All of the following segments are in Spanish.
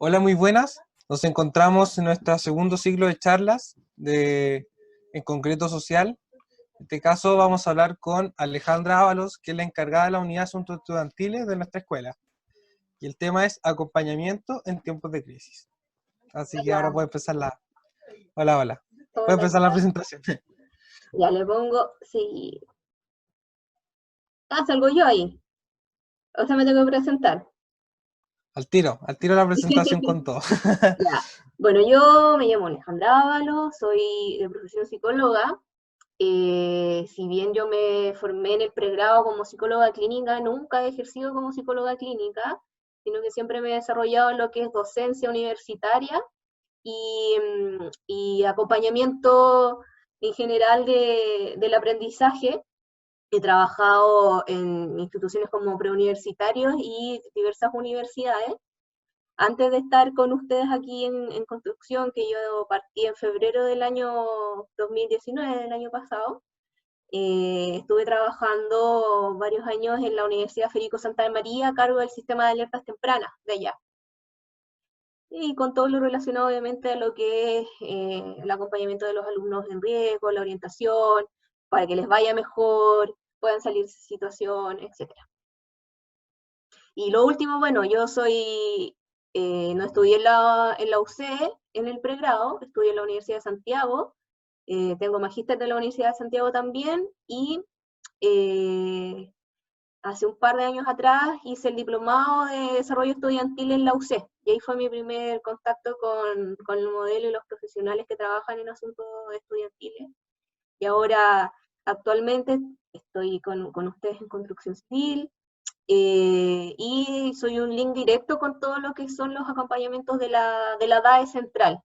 Hola, muy buenas. Nos encontramos en nuestro segundo ciclo de charlas en concreto social. En este caso vamos a hablar con Alejandra Ábalos, que es la encargada de la unidad de asuntos estudiantiles de nuestra escuela. Y el tema es acompañamiento en tiempos de crisis. Así que ahora Hola, puede empezar la... Hola, hola. Puede hola, ¿qué empezar la tal? presentación. Ya le pongo, sí. Ah, salgo yo ahí. O sea, me tengo que presentar. Al tiro la presentación con todo. Ya. Bueno, yo me llamo Alejandra Ábalos, soy de profesión psicóloga. Si bien yo me formé en el pregrado como psicóloga clínica, nunca he ejercido como psicóloga clínica, sino que siempre me he desarrollado en lo que es docencia universitaria y acompañamiento en general del aprendizaje. He trabajado en instituciones como preuniversitarios y diversas universidades. Antes de estar con ustedes aquí en construcción, que yo partí en febrero del año 2019, del año pasado, estuve trabajando varios años en la Universidad Federico Santa María a cargo del sistema de alertas tempranas de allá. Y con todo lo relacionado obviamente a lo que es el acompañamiento de los alumnos en riesgo, la orientación, para que les vaya mejor, puedan salir de esa situación, etcétera. Y lo último, bueno, no estudié en la UC en el pregrado, estudié en la Universidad de Santiago, tengo magíster de la Universidad de Santiago también, y eh, hace un par de años atrás hice el diplomado de desarrollo estudiantil en la UC, y ahí fue mi primer contacto con el modelo y los profesionales que trabajan en asuntos estudiantiles. Y ahora, actualmente, estoy con ustedes en construcción civil, y soy un link directo con todo lo que son los acompañamientos de la DAE central.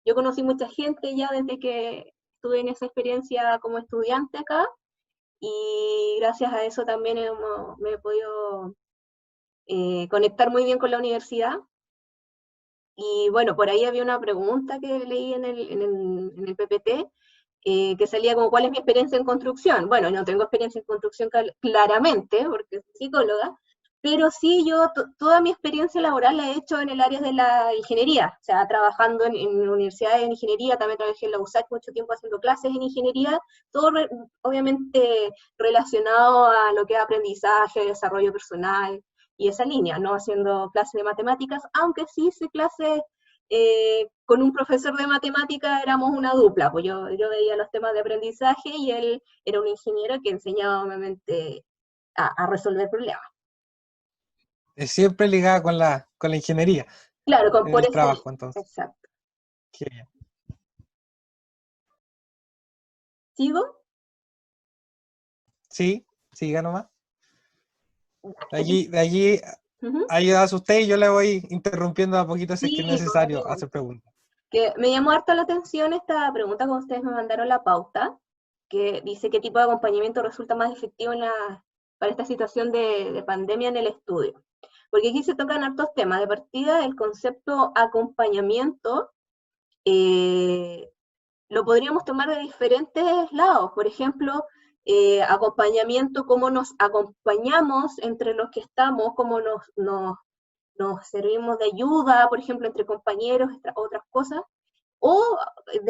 Yo conocí mucha gente ya desde que estuve en esa experiencia como estudiante acá, y gracias a eso también me he podido conectar muy bien con la universidad. Y bueno, por ahí había una pregunta que leí en el PPT, que salía como cuál es mi experiencia en construcción. Bueno, no tengo experiencia en construcción claramente, porque soy psicóloga, pero sí yo toda mi experiencia laboral la he hecho en el área de la ingeniería, o sea, trabajando en universidades de ingeniería, también trabajé en la USAC mucho tiempo haciendo clases en ingeniería, todo obviamente relacionado a lo que es aprendizaje, desarrollo personal y esa línea, no haciendo clases de matemáticas, aunque sí hice clases con un profesor de matemática, éramos una dupla, pues yo veía los temas de aprendizaje y él era un ingeniero que enseñaba obviamente a resolver problemas. Es siempre ligada con la ingeniería Claro, en por el esa trabajo, línea, entonces. exacto. Qué bien. ¿Sigo? Sí, siga nomás. Aquí. De allí Uh-huh. ayudas usted y yo le voy interrumpiendo a poquito si es que es Sí, pues, necesario amigo. hacer preguntas. Que me llamó harto la atención esta pregunta cuando ustedes me mandaron la pauta, que dice qué tipo de acompañamiento resulta más efectivo para esta situación de pandemia en el estudio. Porque aquí se tocan hartos temas. De partida, el concepto acompañamiento eh, lo podríamos tomar de diferentes lados. Por ejemplo, acompañamiento, cómo nos acompañamos entre los que estamos, cómo nos servimos de ayuda, por ejemplo, entre compañeros, otras cosas. O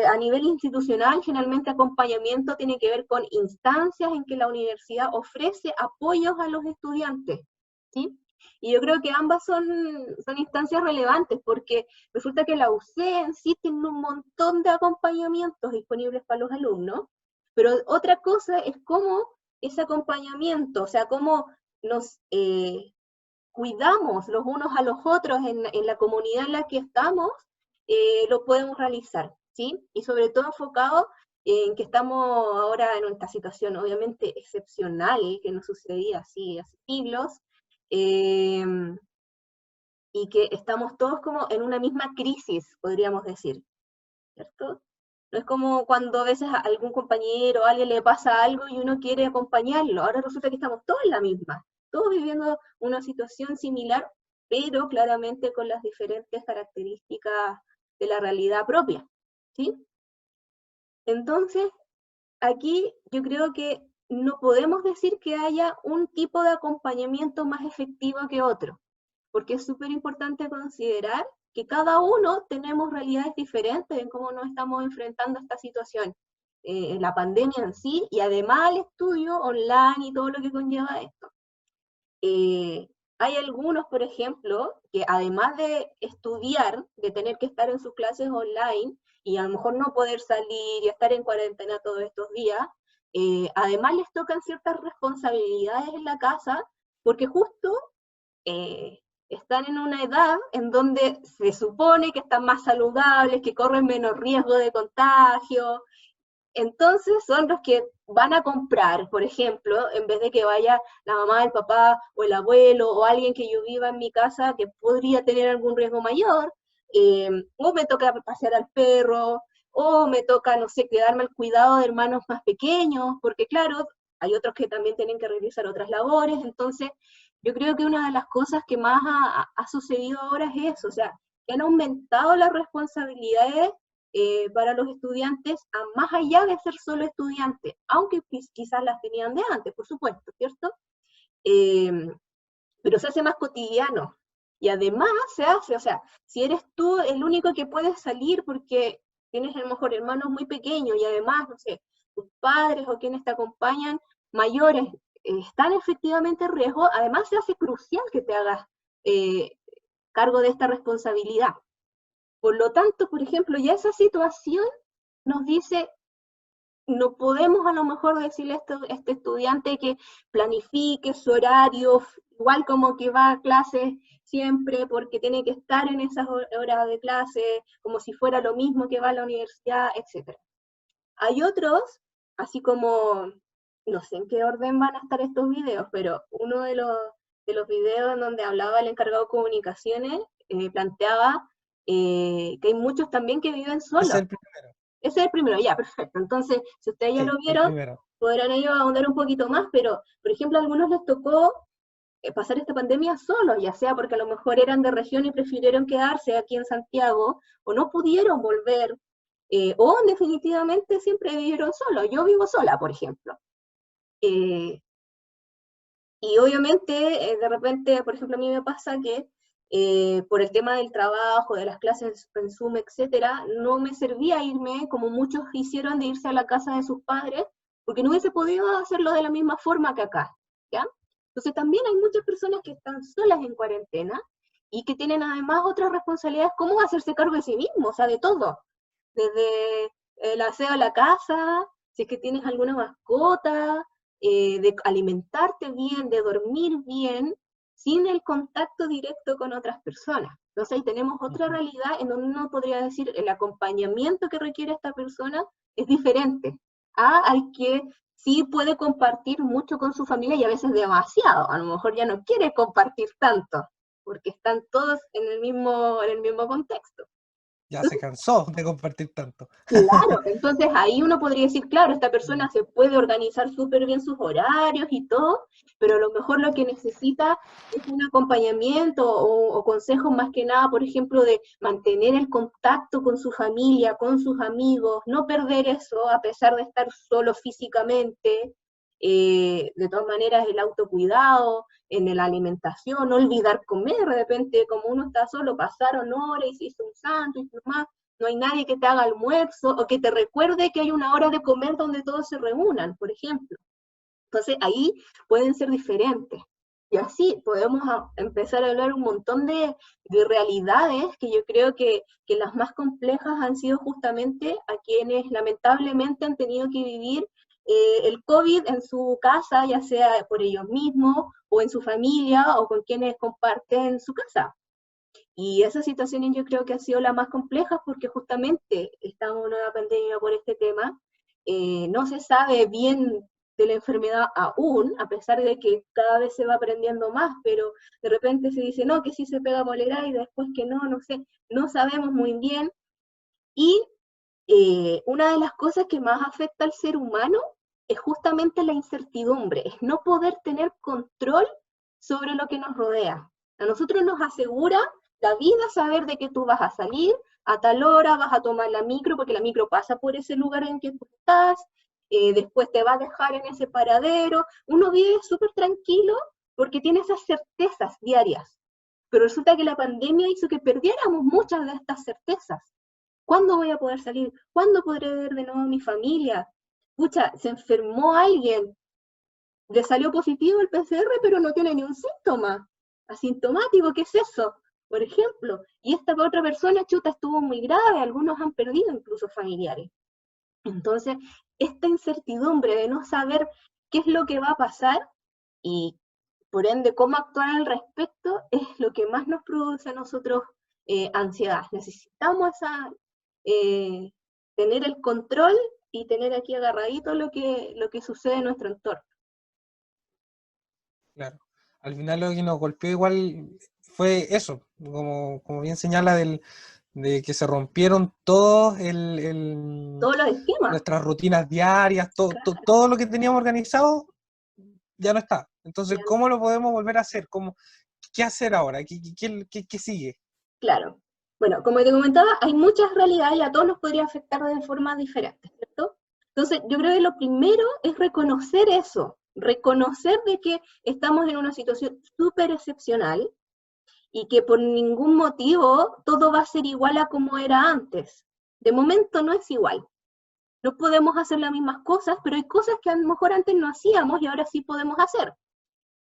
a nivel institucional, generalmente acompañamiento tiene que ver con instancias en que la universidad ofrece apoyos a los estudiantes, ¿sí? Y yo creo que ambas son instancias relevantes porque resulta que la UC en sí tiene un montón de acompañamientos disponibles para los alumnos, pero otra cosa es cómo ese acompañamiento, o sea, cómo nos cuidamos los unos a los otros en la comunidad en la que estamos, lo podemos realizar, ¿sí? Y sobre todo enfocado en que estamos ahora en esta situación obviamente excepcional, que no sucedía así hace siglos, eh, y que estamos todos como en una misma crisis, podríamos decir, ¿cierto? No es como cuando a veces a algún compañero o a alguien le pasa algo y uno quiere acompañarlo. Ahora resulta que estamos todos en la misma, todos viviendo una situación similar, pero claramente con las diferentes características de la realidad propia, ¿sí? Entonces, aquí yo creo que no podemos decir que haya un tipo de acompañamiento más efectivo que otro, porque es súper importante considerar que cada uno tenemos realidades diferentes en cómo nos estamos enfrentando a esta situación, la pandemia en sí, y además el estudio online y todo lo que conlleva esto. Hay algunos, por ejemplo, que además de estudiar, de tener que estar en sus clases online, y a lo mejor no poder salir y estar en cuarentena todos estos días, además les tocan ciertas responsabilidades en la casa, porque justo están en una edad en donde se supone que están más saludables, que corren menos riesgo de contagio. Entonces son los que van a comprar, por ejemplo, en vez de que vaya la mamá, el papá o el abuelo o alguien que yo viva en mi casa que podría tener algún riesgo mayor, o me toca pasear al perro, o me toca, no sé, quedarme al cuidado de hermanos más pequeños, porque claro, hay otros que también tienen que realizar otras labores. Entonces yo creo que una de las cosas que más ha sucedido ahora es eso, o sea, que han aumentado las responsabilidades para los estudiantes, más allá de ser solo estudiantes, aunque quizás las tenían de antes, por supuesto, ¿cierto? Pero se hace más cotidiano. Y además se hace, o sea, si eres tú el único que puedes salir porque tienes a lo mejor hermanos muy pequeños y además, no sé, tus padres o quienes te acompañan mayores están efectivamente en riesgo, además se hace crucial que te hagas cargo de esta responsabilidad. Por lo tanto, por ejemplo, ya esa situación nos dice, no podemos a lo mejor decirle a este estudiante que planifique su horario, igual como que va a clases siempre porque tiene que estar en esas horas de clase, como si fuera lo mismo que va a la universidad, etc. Hay otros, así como, no sé en qué orden van a estar estos videos, pero uno de los videos en donde hablaba el encargado de comunicaciones planteaba que hay muchos también que viven Es solos. el primero. Ese es el primero, ya, perfecto. Entonces, si ustedes ya Sí, lo el vieron, primero. podrán ellos ahondar un poquito más, pero, por ejemplo, a algunos les tocó pasar esta pandemia solos, ya sea porque a lo mejor eran de región y prefirieron quedarse aquí en Santiago, o no pudieron volver, o definitivamente siempre vivieron solos. Yo vivo sola, por ejemplo. Eh, y obviamente, de repente, por ejemplo, a mí me pasa que por el tema del trabajo, de las clases en Zoom, etcétera, no me servía irme, como muchos hicieron, de irse a la casa de sus padres, porque no hubiese podido hacerlo de la misma forma que acá, ¿ya? Entonces también hay muchas personas que están solas en cuarentena y que tienen además otras responsabilidades, como hacerse cargo de sí mismos, o sea, de todo, desde el aseo a la casa, si es que tienes alguna mascota, de alimentarte bien, de dormir bien, sin el contacto directo con otras personas. Entonces ahí tenemos otra realidad en donde uno podría decir el acompañamiento que requiere esta persona es diferente al que sí puede compartir mucho con su familia y a veces demasiado. A lo mejor ya no quiere compartir tanto, porque están todos en el mismo contexto. Ya se cansó de compartir tanto. Claro, entonces ahí uno podría decir, claro, esta persona se puede organizar súper bien sus horarios y todo, pero a lo mejor lo que necesita es un acompañamiento o consejos más que nada, por ejemplo, de mantener el contacto con su familia, con sus amigos, no perder eso a pesar de estar solo físicamente, de todas maneras el autocuidado, en la alimentación, no olvidar comer, de repente como uno está solo, pasaron horas y se hizo un sándwich, nomás, no hay nadie que te haga almuerzo o que te recuerde que hay una hora de comer donde todos se reúnan, por ejemplo. Entonces ahí pueden ser diferentes. Y así podemos empezar a hablar un montón de realidades que yo creo que las más complejas han sido justamente a quienes lamentablemente han tenido que vivir el COVID en su casa, ya sea por ellos mismos o en su familia o con quienes comparten su casa. Y esa situación yo creo que ha sido la más compleja porque justamente estamos en una pandemia por este tema, no se sabe bien de la enfermedad aún, a pesar de que cada vez se va aprendiendo más, pero de repente se dice, no, que sí se pega polera y después que no, no sé, no sabemos muy bien. Y una de las cosas que más afecta al ser humano es justamente la incertidumbre, es no poder tener control sobre lo que nos rodea. A nosotros nos asegura la vida saber de que tú vas a salir a tal hora, vas a tomar la micro, porque la micro pasa por ese lugar en que tú estás, después te va a dejar en ese paradero. Uno vive súper tranquilo porque tiene esas certezas diarias. pero resulta que la pandemia hizo que perdiéramos muchas de estas certezas. ¿Cuándo voy a poder salir? ¿Cuándo podré ver de nuevo a mi familia? Pucha, se enfermó alguien, le salió positivo el PCR, pero no tiene ni un síntoma. Asintomático, ¿qué es eso? Por ejemplo, y esta otra persona, chuta, estuvo muy grave, algunos han perdido incluso familiares. Entonces, esta incertidumbre de no saber qué es lo que va a pasar y por ende cómo actuar al respecto es lo que más nos produce a nosotros ansiedad. Necesitamos tener el control y tener aquí agarradito lo que sucede en nuestro entorno. Claro. Al final lo que nos golpeó igual fue eso, como bien señala, de que se rompieron todos Todos los esquemas. nuestras rutinas diarias, Claro. todo lo que teníamos organizado ya no está. Entonces, Ya. ¿cómo lo podemos volver a hacer? ¿Qué hacer ahora? ¿Qué sigue? Claro. Bueno, como te comentaba, hay muchas realidades y a todos nos podría afectar de formas diferentes, ¿cierto? Entonces, yo creo que lo primero es reconocer eso, reconocer de que estamos en una situación súper excepcional y que por ningún motivo todo va a ser igual a como era antes. De momento no es igual. No podemos hacer las mismas cosas, pero hay cosas que a lo mejor antes no hacíamos y ahora sí podemos hacer.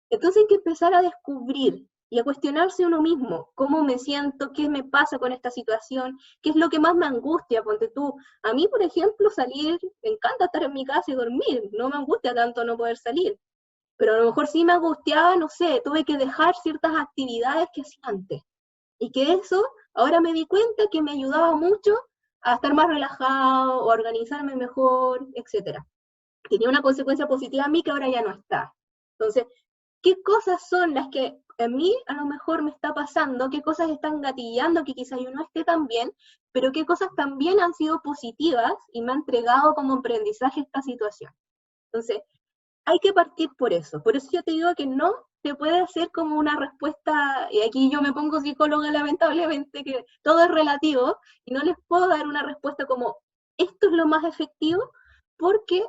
Entonces hay que empezar a descubrir y a cuestionarse uno mismo, cómo me siento, qué me pasa con esta situación, qué es lo que más me angustia, ponte tú. A mí, por ejemplo, salir, me encanta estar en mi casa y dormir, no me angustia tanto no poder salir, pero a lo mejor sí me angustiaba, no sé, tuve que dejar ciertas actividades que hacía antes, y que eso, ahora me di cuenta que me ayudaba mucho a estar más relajado, o a organizarme mejor, etc. Tenía una consecuencia positiva a mí que ahora ya no está. Entonces, ¿qué cosas son las que a mí a lo mejor me está pasando? ¿Qué cosas están gatillando que quizás yo no esté tan bien? Pero qué cosas también han sido positivas y me han entregado como aprendizaje esta situación. Entonces, hay que partir por eso. Por eso yo te digo que no se puede hacer como una respuesta, y aquí yo me pongo psicóloga lamentablemente, que todo es relativo, y no les puedo dar una respuesta como, esto es lo más efectivo, porque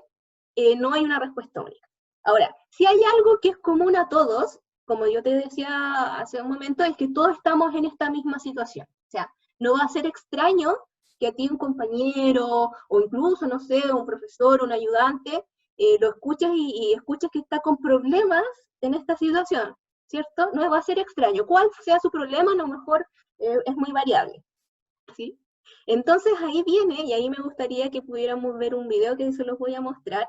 no hay una respuesta única. Ahora, si hay algo que es común a todos, como yo te decía hace un momento, es que todos estamos en esta misma situación. O sea, no va a ser extraño que a ti un compañero, o incluso, no sé, un profesor, un ayudante, lo escuches y escuches que está con problemas en esta situación, ¿cierto? No va a ser extraño. Cuál sea su problema, a lo mejor es muy variable, ¿sí? Entonces ahí viene, y ahí me gustaría que pudiéramos ver un video que se los voy a mostrar,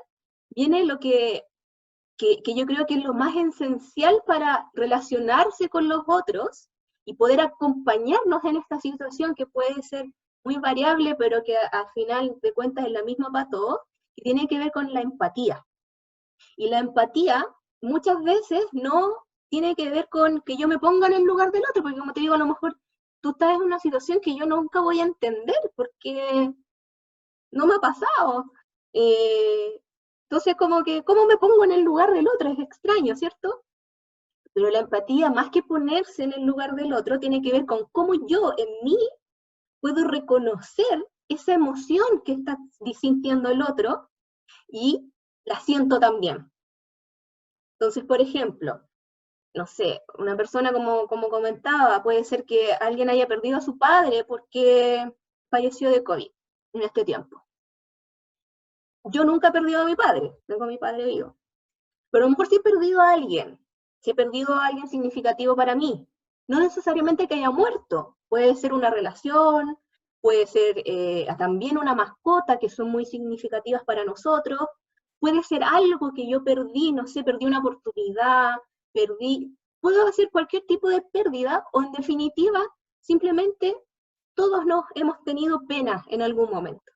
viene lo que yo creo que es lo más esencial para relacionarse con los otros y poder acompañarnos en esta situación que puede ser muy variable, pero que al final de cuentas es la misma para todos, que tiene que ver con la empatía. Y la empatía muchas veces no tiene que ver con que yo me ponga en el lugar del otro, porque como te digo, a lo mejor tú estás en una situación que yo nunca voy a entender, porque no me ha pasado. Entonces, como que, ¿cómo me pongo en el lugar del otro? Es extraño, ¿cierto? Pero la empatía, más que ponerse en el lugar del otro, tiene que ver con cómo yo en mí puedo reconocer esa emoción que está sintiendo el otro y la siento también. Entonces, por ejemplo, no sé, una persona como comentaba, puede ser que alguien haya perdido a su padre porque falleció de COVID en este tiempo. Yo nunca he perdido a mi padre, tengo a mi padre vivo. Pero a lo mejor sí he perdido a alguien, sí he perdido a alguien significativo para mí. No necesariamente que haya muerto, puede ser una relación, puede ser también una mascota que son muy significativas para nosotros, puede ser algo que yo perdí, no sé, perdí una oportunidad, puedo hacer cualquier tipo de pérdida o en definitiva, simplemente todos nos hemos tenido pena en algún momento,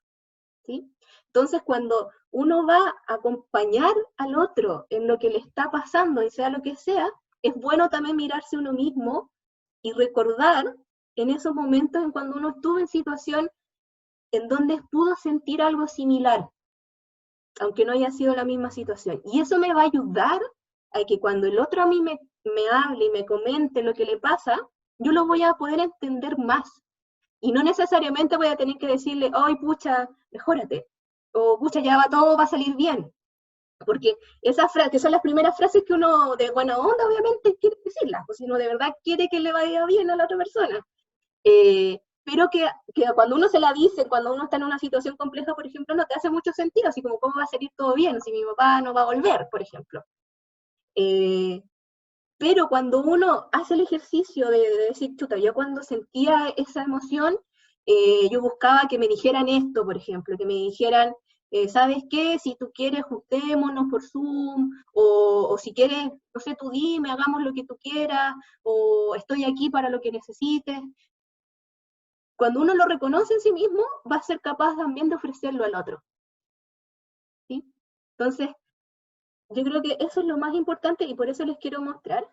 ¿sí? Entonces, cuando uno va a acompañar al otro en lo que le está pasando, y sea lo que sea, es bueno también mirarse uno mismo y recordar en esos momentos en cuando uno estuvo en situación en donde pudo sentir algo similar, aunque no haya sido la misma situación. Y eso me va a ayudar a que cuando el otro a mí me hable y me comente lo que le pasa, yo lo voy a poder entender más. Y no necesariamente voy a tener que decirle, ¡ay, pucha, mejórate! O, pucha, ya va todo, va a salir bien. Porque esas frases, que son las primeras frases que uno de buena onda, obviamente, quiere decirlas. O si uno de verdad quiere que le vaya bien a la otra persona. Pero que cuando uno se la dice, cuando uno está en una situación compleja, por ejemplo, no te hace mucho sentido, así como, ¿cómo va a salir todo bien si mi papá no va a volver, por ejemplo? Pero cuando uno hace el ejercicio de decir, chuta, yo cuando sentía esa emoción, yo buscaba que me dijeran esto, por ejemplo, que me dijeran, ¿sabes qué? Si tú quieres, juntémonos por Zoom, o si quieres, no sé, tú dime, hagamos lo que tú quieras, o estoy aquí para lo que necesites. Cuando uno lo reconoce en sí mismo, va a ser capaz también de ofrecerlo al otro. ¿Sí? Entonces, yo creo que eso es lo más importante y por eso les quiero mostrar,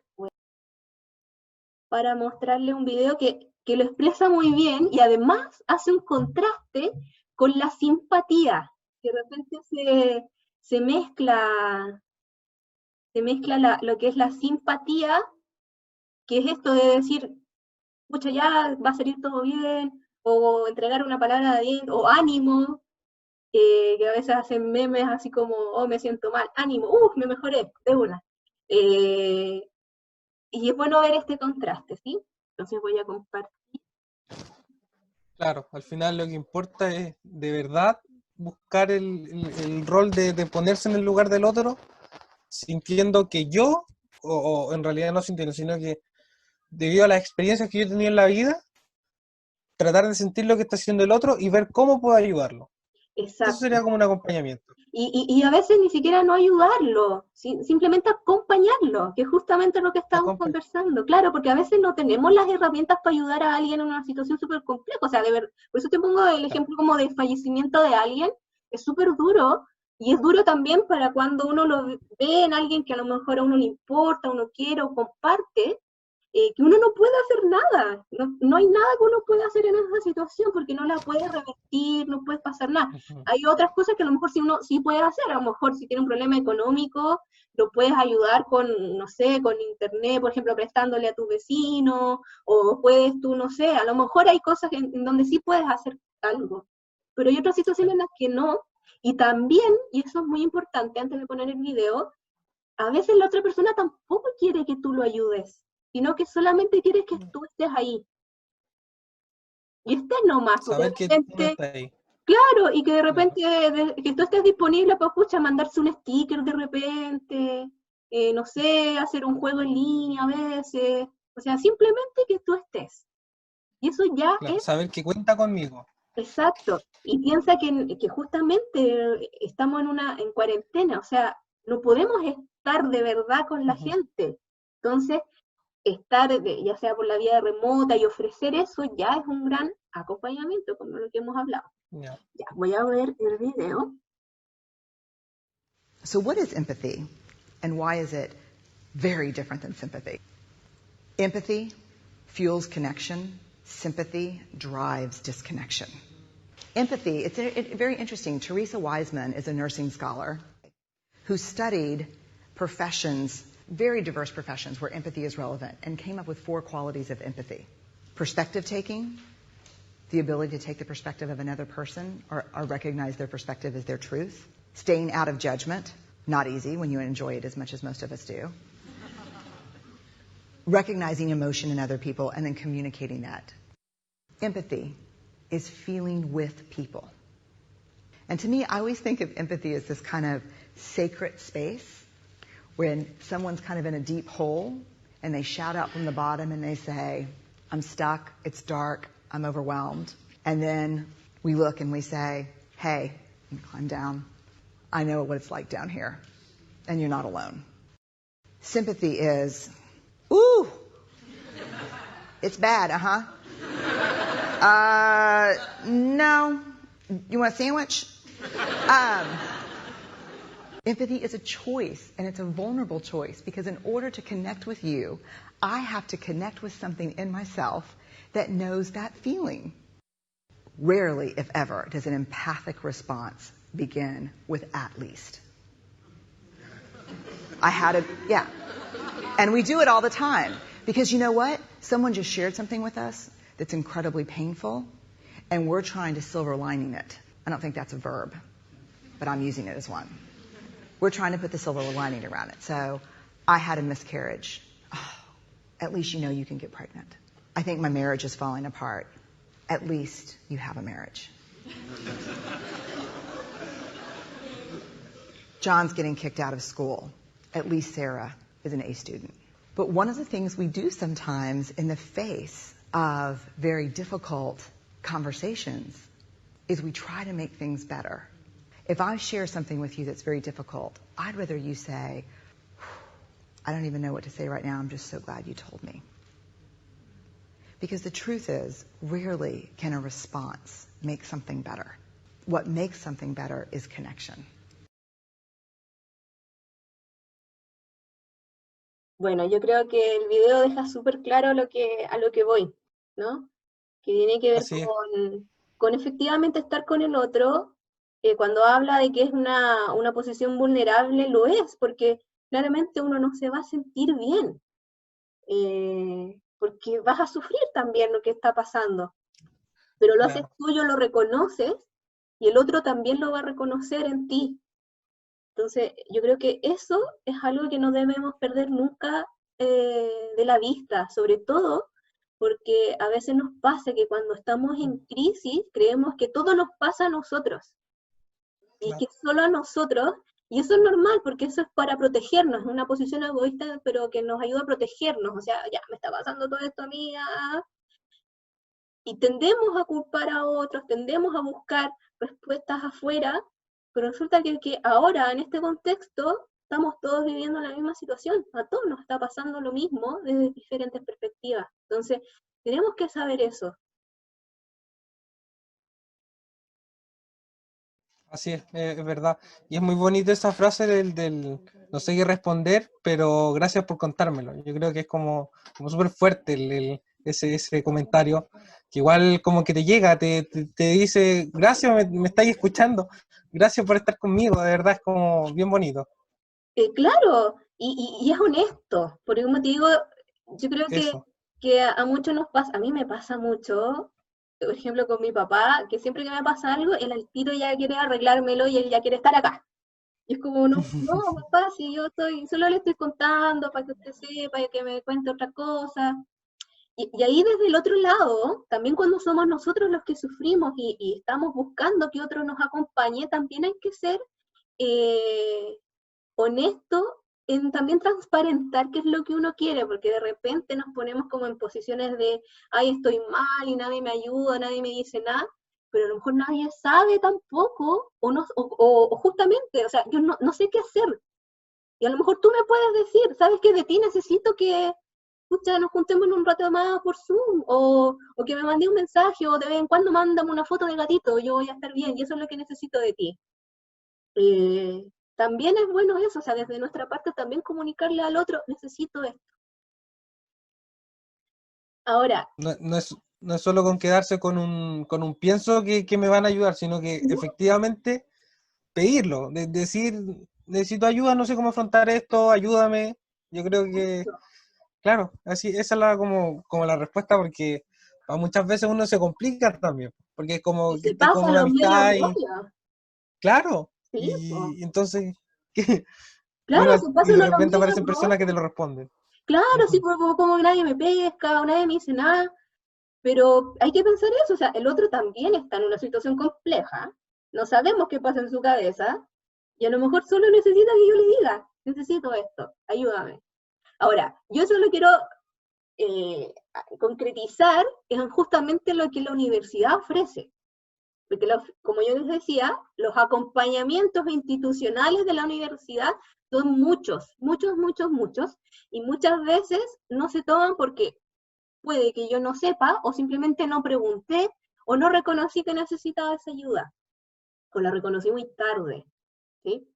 para mostrarle un video que lo expresa muy bien y además hace un contraste con la simpatía, que de repente se mezcla lo que es la simpatía, que es esto de decir, pucha, ya va a salir todo bien, o entregar una palabra de aliento, o ánimo, que a veces hacen memes así como, oh, me siento mal, ánimo, me mejoré, de una. Y es bueno ver este contraste, ¿sí? Entonces voy a compartir. Claro, al final lo que importa es de verdad buscar el rol de ponerse en el lugar del otro, sintiendo que yo, o en realidad no sintiendo, sino que debido a las experiencias que yo he tenido en la vida, tratar de sentir lo que está haciendo el otro y ver cómo puedo ayudarlo. Eso Exacto. sería como un acompañamiento. Y a veces ni siquiera no ayudarlo, simplemente acompañarlo, que es justamente lo que estamos conversando. Claro, porque a veces no tenemos las herramientas para ayudar a alguien en una situación súper compleja. O sea, por eso te pongo el ejemplo como de fallecimiento de alguien, es súper duro, y es duro también para cuando uno lo ve en alguien que a lo mejor a uno le importa, uno quiere o comparte, que uno no puede hacer nada, no hay nada que uno pueda hacer en esa situación porque no la puede revertir, no puede pasar nada. Uh-huh. Hay otras cosas que a lo mejor sí uno sí puede hacer, a lo mejor si tiene un problema económico, lo puedes ayudar con, no sé, con internet, por ejemplo, prestándole a tu vecino, o puedes tú, no sé, a lo mejor hay cosas en donde sí puedes hacer algo, pero hay otras situaciones en las que no, y también, y eso es muy importante antes de poner el video, a veces la otra persona tampoco quiere que tú lo ayudes, sino que solamente quiere que tú estés ahí. Y estés nomás, porque de Saber que uno repente, está ahí. claro, y que de Claro. repente que tú estés disponible para, escuchar, mandarse un sticker de repente, no sé, hacer un juego en línea a veces, o sea, simplemente que tú estés. Y eso ya Claro. es Saber que cuenta conmigo. exacto. Y piensa que justamente estamos en cuarentena, o sea, no podemos estar de verdad con la Uh-huh. gente. Entonces, estar, ya sea por la vía remota y ofrecer eso, ya es un gran acompañamiento, como lo que hemos hablado. Yeah. Ya, voy a ver el video. So what is empathy, and why is it very different than sympathy? Empathy fuels connection. Sympathy drives disconnection. Empathy, it's very interesting. Teresa Wiseman is a nursing scholar who studied professions, very diverse professions where empathy is relevant, and came up with 4 qualities of empathy. Perspective taking, the ability to take the perspective of another person or recognize their perspective as their truth. Staying out of judgment, not easy when you enjoy it as much as most of us do. Recognizing emotion in other people and then communicating that. Empathy is feeling with people. And to me, I always think of empathy as this kind of sacred space when someone's kind of in a deep hole and they shout out from the bottom and they say, I'm stuck, it's dark, I'm overwhelmed. And then we look and we say, hey, climb down. I know what it's like down here, and you're not alone. Sympathy is, ooh, it's bad, no. You want a sandwich? Empathy is a choice, and it's a vulnerable choice, because in order to connect with you, I have to connect with something in myself that knows that feeling. Rarely, if ever, does an empathic response begin with at least. Yeah. And we do it all the time. Because you know what? Someone just shared something with us that's incredibly painful, and we're trying to silver lining it. I don't think that's a verb, but I'm using it as one. We're trying to put the silver lining around it. So, I had a miscarriage. Oh, at least you know you can get pregnant. I think my marriage is falling apart. At least you have a marriage. John's getting kicked out of school. At least Sarah is an A student. But one of the things we do sometimes in the face of very difficult conversations is we try to make things better. If I share something with you that's very difficult, I'd rather you say, I don't even know what to say right now, I'm just so glad you told me. Because the truth is, rarely can a response make something better. What makes something better is connection. Bueno, yo creo que el video deja súper claro a lo que voy, ¿no? Que tiene que ver Así es. con efectivamente estar con el otro. Cuando habla de que es una posición vulnerable, lo es, porque claramente uno no se va a sentir bien, porque vas a sufrir también lo que está pasando, pero lo haces Claro. tuyo, lo reconoces, y el otro también lo va a reconocer en ti. Entonces, yo creo que eso es algo que no debemos perder nunca de la vista, sobre todo porque a veces nos pasa que cuando estamos en crisis creemos que todo nos pasa a nosotros y que Claro. solo a nosotros, y eso es normal porque eso es para protegernos, es una posición egoísta, pero que nos ayuda a protegernos, o sea, ya me está pasando todo esto a mí, y tendemos a culpar a otros, tendemos a buscar respuestas afuera, pero resulta que ahora, en este contexto, estamos todos viviendo la misma situación, a todos nos está pasando lo mismo desde diferentes perspectivas. Entonces, tenemos que saber eso. Así es verdad. Y es muy bonita esa frase del no sé qué responder, pero gracias por contármelo. Yo creo que es como súper fuerte ese comentario, que igual como que te llega, te dice, gracias, me estáis escuchando, gracias por estar conmigo, de verdad es como bien bonito. Claro, y es honesto, porque como te digo, yo creo Eso. que a muchos nos pasa, a mí me pasa mucho, por ejemplo con mi papá, que siempre que me pasa algo, él al tiro ya quiere arreglármelo y él ya quiere estar acá. Y es como, no, no, papá, si yo solo le estoy contando para que usted sepa y que me cuente otra cosa. Y ahí desde el otro lado, también cuando somos nosotros los que sufrimos y estamos buscando que otro nos acompañe, también hay que ser eh, honesto en también transparentar qué es lo que uno quiere, porque de repente nos ponemos como en posiciones de, ay, estoy mal y nadie me ayuda, nadie me dice nada, pero a lo mejor nadie sabe tampoco, o, no, o justamente, o sea, yo no sé qué hacer, y a lo mejor tú me puedes decir, ¿sabes qué? De ti necesito que, escucha, nos juntemos en un rato más por Zoom, o que me mande un mensaje, o de vez en cuando mándame una foto del gatito, yo voy a estar bien, y eso es lo que necesito de ti. También es bueno eso, o sea, desde nuestra parte también comunicarle al otro, necesito esto. Ahora, No es solo con quedarse con un pienso que me van a ayudar, sino que efectivamente pedirlo, decir, necesito ayuda, no sé cómo afrontar esto, ayúdame. Yo creo que, claro, así, esa es como la respuesta, porque muchas veces uno se complica también, porque es y como que se estáis con pasan una los medios amistad y, rollos, claro, ¿sí? Po. y entonces, Claro, se y pasan de los repente medios aparecen personas que te rollos. lo responden. Claro, sí, Ujú. como nadie me pesca, nadie me dice nada, pero hay que pensar eso, o sea, el otro también está en una situación compleja, no sabemos qué pasa en su cabeza, y a lo mejor solo necesita que yo le diga, necesito esto, ayúdame. Ahora, yo solo quiero concretizar en justamente lo que la universidad ofrece. Porque como yo les decía, los acompañamientos institucionales de la universidad son muchos, muchos, muchos, muchos, y muchas veces no se toman porque puede que yo no sepa, o simplemente no pregunté, o no reconocí que necesitaba esa ayuda, o la reconocí muy tarde, ¿sí?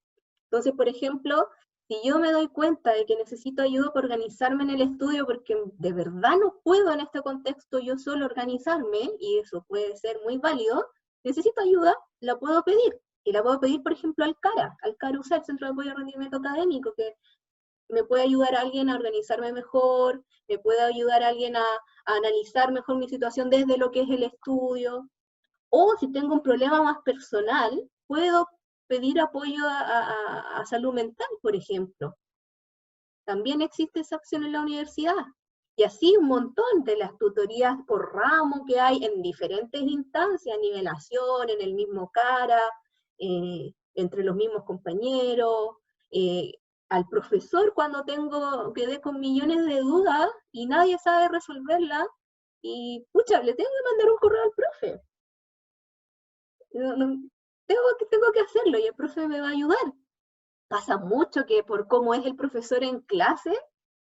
Entonces, por ejemplo, si yo me doy cuenta de que necesito ayuda para organizarme en el estudio porque de verdad no puedo en este contexto yo solo organizarme, y eso puede ser muy válido, necesito ayuda, la puedo pedir. Y la puedo pedir, por ejemplo, al CARUSA, el Centro de Apoyo al Rendimiento Académico, que me puede ayudar a alguien a organizarme mejor, me puede ayudar a alguien a analizar mejor mi situación desde lo que es el estudio, o si tengo un problema más personal, puedo pedir apoyo a salud mental, por ejemplo. También existe esa opción en la universidad. Y así un montón de las tutorías por ramo que hay en diferentes instancias, nivelación, en el mismo cara, entre los mismos compañeros, al profesor cuando quedé con millones de dudas y nadie sabe resolverlas, y pucha, le tengo que mandar un correo al profe. Tengo que hacerlo y el profe me va a ayudar. Pasa mucho que por cómo es el profesor en clase,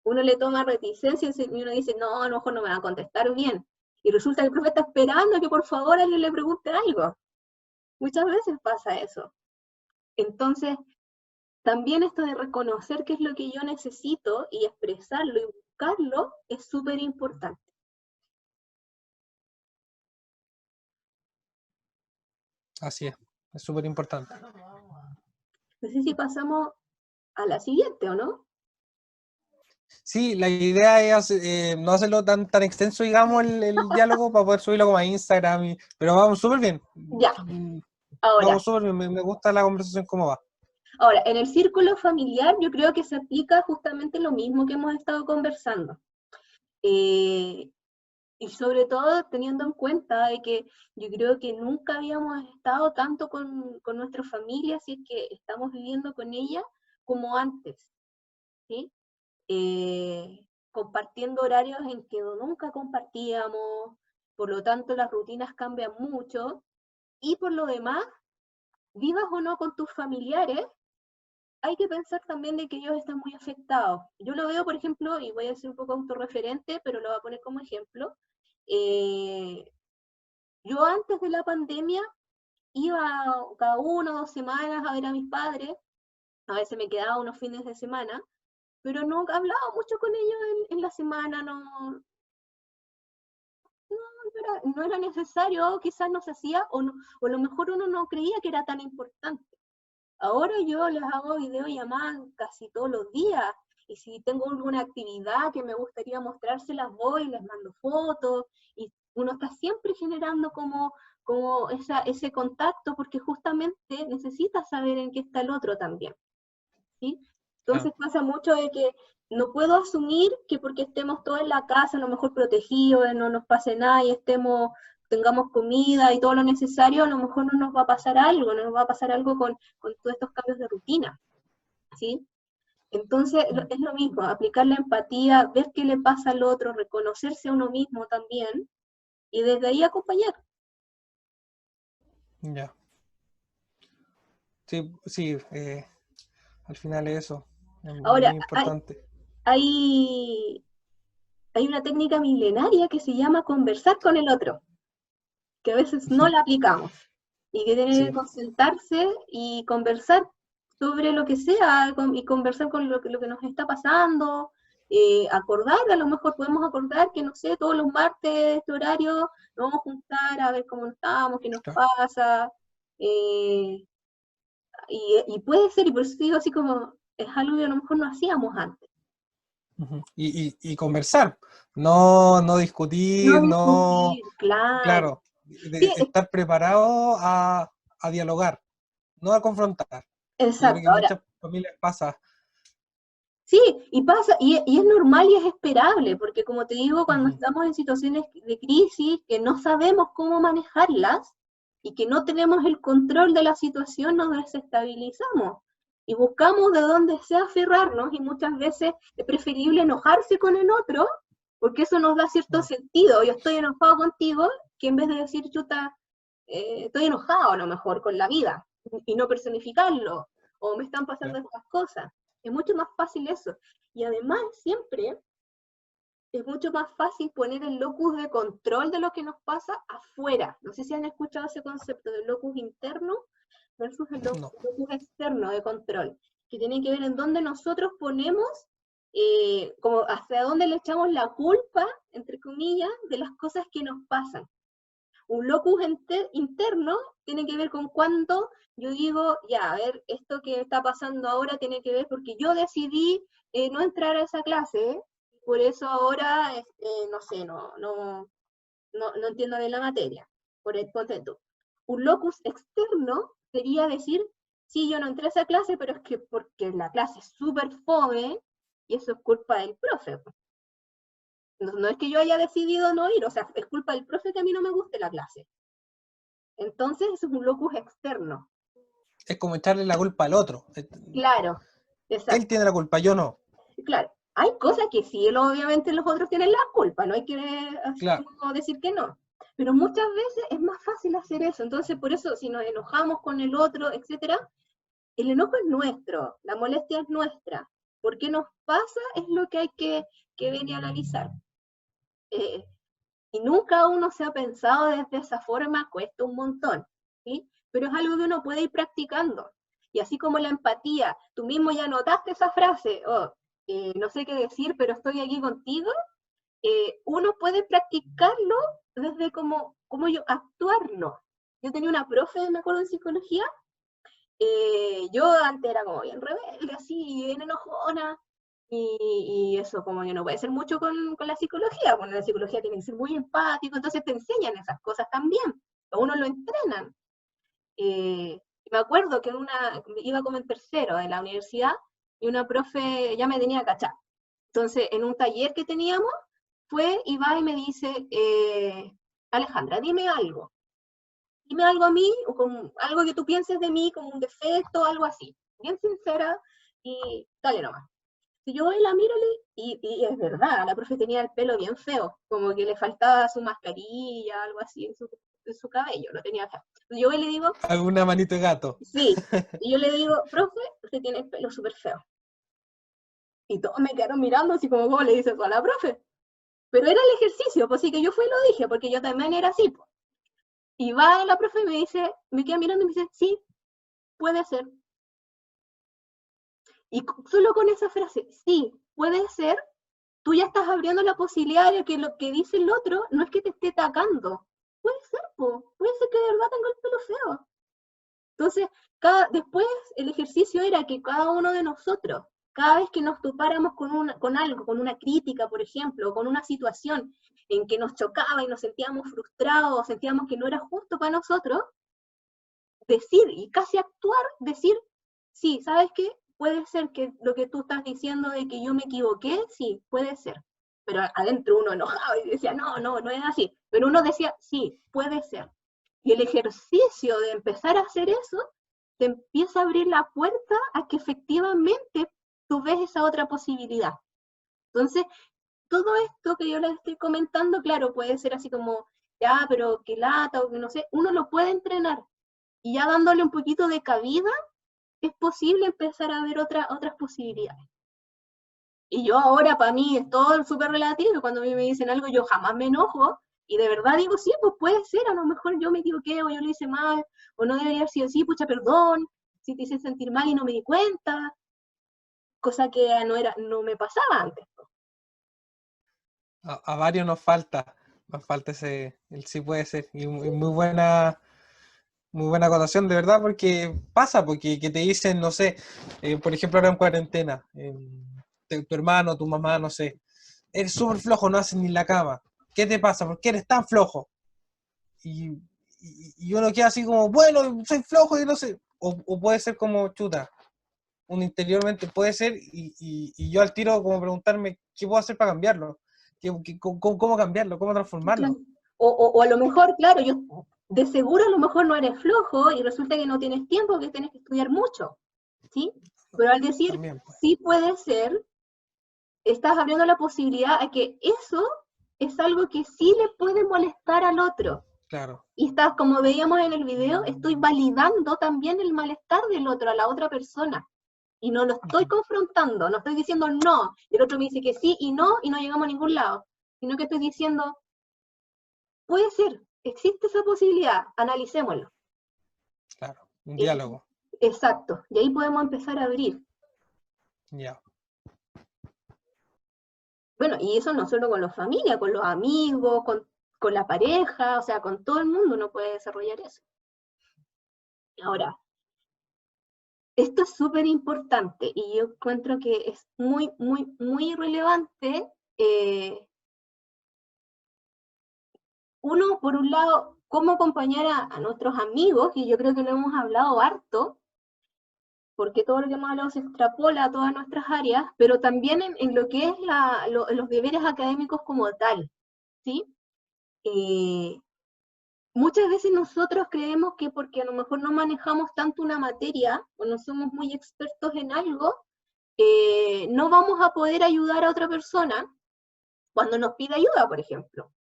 uno le toma reticencia y uno dice, no, a lo mejor no me va a contestar bien. Y resulta que el profe está esperando que por favor alguien le pregunte algo. Muchas veces pasa eso. Entonces, también esto de reconocer qué es lo que yo necesito y expresarlo y buscarlo es súper importante. Así es súper importante. No sé si pasamos a la siguiente, ¿o no? Sí, la idea es no hacerlo tan extenso, digamos, el diálogo para poder subirlo como a Instagram, pero vamos súper bien. Ya, ahora, Vamos súper bien, me gusta la conversación cómo va. ahora, en el círculo familiar yo creo que se aplica justamente lo mismo que hemos estado conversando. Y sobre todo teniendo en cuenta de que yo creo que nunca habíamos estado tanto con nuestra familia, si es que estamos viviendo con ella, como antes, ¿sí? Compartiendo horarios en que nunca compartíamos, por lo tanto las rutinas cambian mucho, y por lo demás, vivas o no con tus familiares, hay que pensar también de que ellos están muy afectados. Yo lo veo, por ejemplo, y voy a ser un poco autorreferente, pero lo voy a poner como ejemplo. Yo antes de la pandemia iba cada 1 o 2 semanas a ver a mis padres, a veces me quedaba unos fines de semana, pero no hablaba mucho con ellos en la semana, no era necesario, quizás no se hacía, o a lo mejor uno no creía que era tan importante. Ahora yo les hago videollamadas casi todos los días, y si tengo alguna actividad que me gustaría mostrárselas, voy, les mando fotos, y uno está siempre generando como ese contacto, porque justamente necesita saber en qué está el otro también, ¿sí? Entonces pasa mucho de que no puedo asumir que porque estemos todos en la casa, a lo mejor protegidos, no nos pase nada y tengamos comida y todo lo necesario, a lo mejor no nos va a pasar algo, no nos va a pasar algo con todos estos cambios de rutina, ¿sí? Entonces es lo mismo, aplicar la empatía, ver qué le pasa al otro, reconocerse a uno mismo también, y desde ahí acompañar. Ya. Sí, al final es eso, es Ahora, muy importante. hay una técnica milenaria que se llama conversar con el otro, que a veces no la aplicamos, y que tiene que Sí, concentrarse y conversar sobre lo que sea, y conversar con lo que nos está pasando, acordar, a lo mejor podemos acordar que, no sé, todos los martes de este horario nos vamos a juntar a ver cómo estamos, qué nos claro. pasa, y puede ser, y por eso digo así como, es algo que a lo mejor no hacíamos antes. Y conversar, no discutir, No discutir, claro. claro, Sí, estar preparado a dialogar, no a confrontar. Yo creo exacto. que Ahora, muchas familias pasa. sí, y pasa, y es normal y es esperable, porque como te digo, cuando Ujú, estamos en situaciones de crisis que no sabemos cómo manejarlas y que no tenemos el control de la situación, nos desestabilizamos y buscamos de dónde sea aferrarnos, y muchas veces es preferible enojarse con el otro, porque eso nos da cierto mm, sentido. Yo estoy enojado contigo, que en vez de decir, chuta, estoy enojado a lo mejor con la vida, y no personificarlo, o me están pasando claro. estas cosas. Es mucho más fácil eso. Y además, siempre es mucho más fácil poner el locus de control de lo que nos pasa afuera. No sé si han escuchado ese concepto del locus interno versus el No, locus externo de control, que tiene que ver en dónde nosotros ponemos, como hacia dónde le echamos la culpa, entre comillas, de las cosas que nos pasan. Un locus interno tiene que ver con cuando yo digo, ya, a ver, esto que está pasando ahora tiene que ver porque yo decidí no entrar a esa clase, por eso ahora, no sé, no entiendo de la materia, por el contento. Un locus externo sería decir, sí, yo no entré a esa clase, pero es que porque la clase es súper fome, y eso es culpa del profe. No es que yo haya decidido no ir, o sea, es culpa del profe que a mí no me guste la clase. Entonces, eso es un locus externo. Es como echarle la culpa al otro. Claro, Él exacto. tiene la culpa, yo no. Claro, hay cosas que sí, obviamente los otros tienen la culpa, no hay que así Claro, como decir que no. Pero muchas veces es más fácil hacer eso. Entonces, por eso, si nos enojamos con el otro, etcétera, el enojo es nuestro, la molestia es nuestra. ¿Por qué nos pasa? Es lo que hay que ver y analizar. Eh, y nunca uno se ha pensado desde esa forma, cuesta un montón, ¿sí? Pero es algo que uno puede ir practicando. Y así como la empatía, tú mismo ya notaste esa frase, oh, no sé qué decir, pero estoy aquí contigo, uno puede practicarlo desde como yo, actuarlo. Yo tenía una profe, me acuerdo, en psicología, yo antes era como bien rebelde, así, bien enojona, y eso como que no puede ser mucho con la psicología, bueno, la psicología tiene que ser muy empático, entonces te enseñan esas cosas también, a uno lo entrenan. Me acuerdo que iba como en tercero en la universidad, y una profe ya me tenía cachada. Entonces, en un taller que teníamos, y va y me dice, Alejandra, dime algo a mí, o como algo que tú pienses de mí, como un defecto, algo así, bien sincera, y dale nomás. Si yo voy y la miro, y es verdad, la profe tenía el pelo bien feo, como que le faltaba su mascarilla, algo así en su cabello, lo tenía feo. Entonces yo voy y le digo, alguna manito de gato. sí, y yo le digo, profe, usted tiene el pelo súper feo. Y todos me quedaron mirando así como, ¿cómo le dices eso a la profe? Pero era el ejercicio, pues sí que yo fui y lo dije, porque yo también era así, pues. Y va la profe y me dice, me queda mirando y me dice, sí, puede ser. Y solo con esa frase, sí, puede ser, tú ya estás abriendo la posibilidad de que lo que dice el otro no es que te esté atacando. Puede ser, puede ser que de verdad tenga el pelo feo. Entonces, después el ejercicio era que cada uno de nosotros, cada vez que nos topáramos con algo, con una crítica, por ejemplo, con una situación en que nos chocaba y nos sentíamos frustrados, o sentíamos que no era justo para nosotros, decir y casi actuar, decir, sí, ¿sabes qué? Puede ser que lo que tú estás diciendo de que yo me equivoqué, sí, puede ser. Pero adentro uno enojado y decía, no, no, no es así. Pero uno decía, sí, puede ser. Y el ejercicio de empezar a hacer eso te empieza a abrir la puerta a que efectivamente tú ves esa otra posibilidad. Entonces, todo esto que yo les estoy comentando, claro, puede ser así como, ya, pero qué lata o que no sé, uno lo puede entrenar. Y ya dándole un poquito de cabida, es posible empezar a ver otras posibilidades. Y yo ahora, para mí, es todo súper relativo. Cuando a mí me dicen algo, yo jamás me enojo. Y de verdad digo, sí, pues puede ser, a lo mejor yo me equivoqué, o yo lo hice mal, o no debería haber sido así, pucha, perdón, si te hice sentir mal y no me di cuenta, cosa que no me pasaba antes. A varios nos falta ese, el sí puede ser. Y muy buena acotación, de verdad, porque pasa, porque que te dicen, no sé, por ejemplo, ahora en cuarentena, tu hermano, tu mamá, no sé, eres súper flojo, no haces ni la cama. ¿Qué te pasa? ¿Por qué eres tan flojo? Y uno queda así como, bueno, soy flojo y no sé. O puede ser como chuta, uno interiormente puede ser, y yo al tiro como preguntarme, ¿qué puedo hacer para cambiarlo? ¿Cómo cambiarlo? ¿Cómo Claro. transformarlo? O a lo mejor, claro, de seguro a lo mejor no eres flojo y resulta que no tienes tiempo, que tienes que estudiar mucho, ¿sí? Pero al decir También, pues, sí puede ser, estás abriendo la posibilidad a que eso es algo que sí le puede molestar al otro. claro. Y estás, como veíamos en el video, estoy validando también el malestar del otro, a la otra persona. Y no lo estoy confrontando, no estoy diciendo no, y el otro me dice que sí y no llegamos a ningún lado. Sino que estoy diciendo, puede ser, existe esa posibilidad, analicémoslo. Claro, un Eh, diálogo. exacto, y ahí podemos empezar a abrir. Ya. Bueno, y eso no solo con la familia, con los amigos, con la pareja, o sea, con todo el mundo uno puede desarrollar eso. Ahora, esto es súper importante y yo encuentro que es muy, muy, muy relevante. Uno, por un lado, cómo acompañar a nuestros amigos, y yo creo que lo hemos hablado harto, porque todo lo que hemos hablado se extrapola a todas nuestras áreas, pero también en lo que es los deberes académicos como tal, ¿sí? Muchas veces nosotros creemos que porque a lo mejor no manejamos tanto una materia, o no somos muy expertos en algo, no vamos a poder ayudar a otra persona cuando nos pide ayuda, por ejemplo.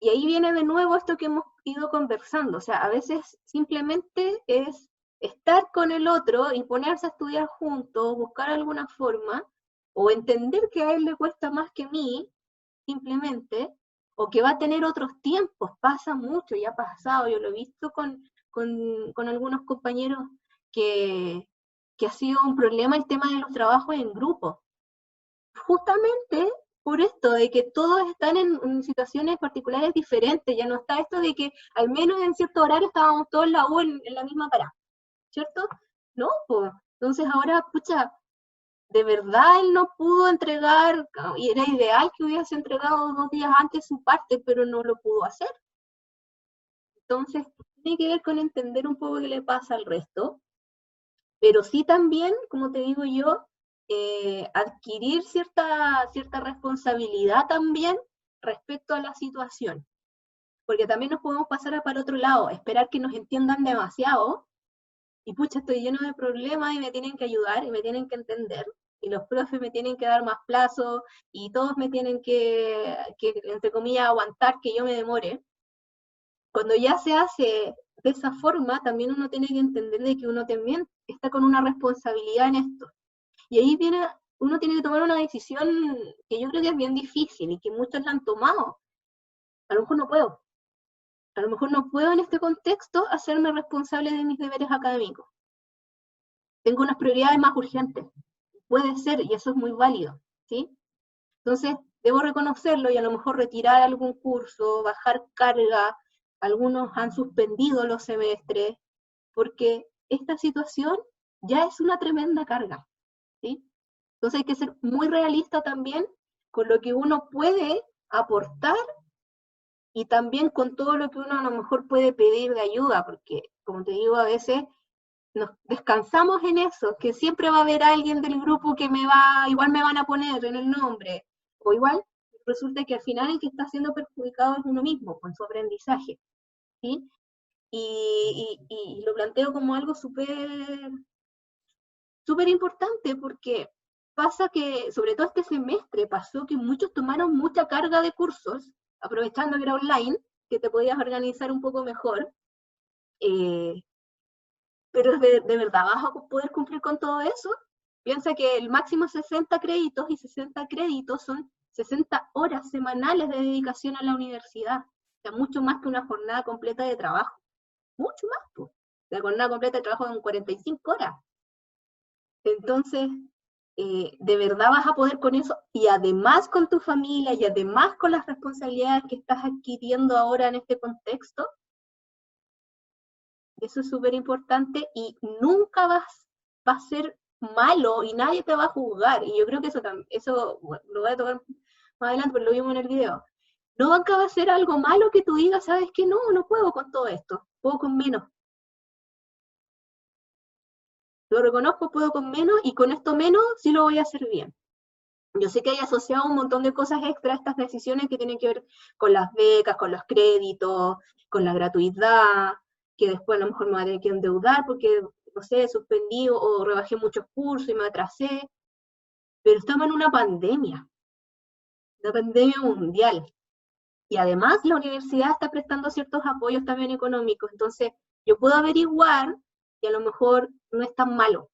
Y ahí viene de nuevo esto que hemos ido conversando, o sea, a veces simplemente es estar con el otro y ponerse a estudiar juntos, buscar alguna forma, o entender que a él le cuesta más que a mí, simplemente, o que va a tener otros tiempos, pasa mucho, ya ha pasado, yo lo he visto con algunos compañeros que ha sido un problema el tema de los trabajos en grupo. Justamente por esto, de que todos están en situaciones particulares diferentes, ya no está esto de que al menos en cierto horario estábamos todos en la U en la misma parada, ¿cierto? No, pues, entonces ahora, pucha, de verdad él no pudo entregar, y era ideal que hubiese entregado 2 días antes su parte, pero no lo pudo hacer. Entonces, tiene que ver con entender un poco qué le pasa al resto, pero sí también, como te digo yo, adquirir cierta responsabilidad también respecto a la situación, porque también nos podemos pasar para otro lado, esperar que nos entiendan demasiado, y pucha, estoy lleno de problemas y me tienen que ayudar y me tienen que entender, y los profes me tienen que dar más plazo, y todos me tienen que entre comillas, aguantar que yo me demore. Cuando ya se hace de esa forma, también uno tiene que entender de que uno también está con una responsabilidad en esto. Y ahí viene, uno tiene que tomar una decisión que yo creo que es bien difícil y que muchos la han tomado. A lo mejor no puedo. A lo mejor no puedo en este contexto hacerme responsable de mis deberes académicos. Tengo unas prioridades más urgentes. Puede ser, y eso es muy válido, ¿sí? Entonces, debo reconocerlo y a lo mejor retirar algún curso, bajar carga. Algunos han suspendido los semestres, porque esta situación ya es una tremenda carga, ¿sí? Entonces hay que ser muy realista también con lo que uno puede aportar y también con todo lo que uno a lo mejor puede pedir de ayuda, porque como te digo, a veces nos descansamos en eso, que siempre va a haber alguien del grupo que igual me van a poner en el nombre, o igual resulta que al final el que está siendo perjudicado es uno mismo, con su aprendizaje, ¿sí? Y lo planteo como algo súper importante, porque pasa que, sobre todo este semestre, pasó que muchos tomaron mucha carga de cursos, aprovechando que era online, que te podías organizar un poco mejor, pero de verdad vas a poder cumplir con todo eso. Piensa que el máximo es 60 créditos, y 60 créditos son 60 horas semanales de dedicación a la universidad, o sea, mucho más que una jornada completa de trabajo, mucho más, pues. La jornada completa de trabajo son 45 horas. Entonces, de verdad vas a poder con eso, y además con tu familia, y además con las responsabilidades que estás adquiriendo ahora en este contexto. Eso es súper importante, y nunca va a ser malo y nadie te va a juzgar. Y yo creo que eso bueno, lo voy a tocar más adelante, pero lo vimos en el video. Nunca va a ser algo malo que tú digas, ¿sabes qué? No puedo con todo esto, puedo con menos. Lo reconozco, puedo con menos, y con esto menos sí lo voy a hacer bien. Yo sé que hay asociado un montón de cosas extra a estas decisiones que tienen que ver con las becas, con los créditos, con la gratuidad, que después a lo mejor me voy a tener que endeudar porque, no sé, suspendí o rebajé muchos cursos y me atrasé. Pero estamos en una pandemia mundial. Y además la universidad está prestando ciertos apoyos también económicos. Entonces, yo puedo averiguar y a lo mejor no es tan malo.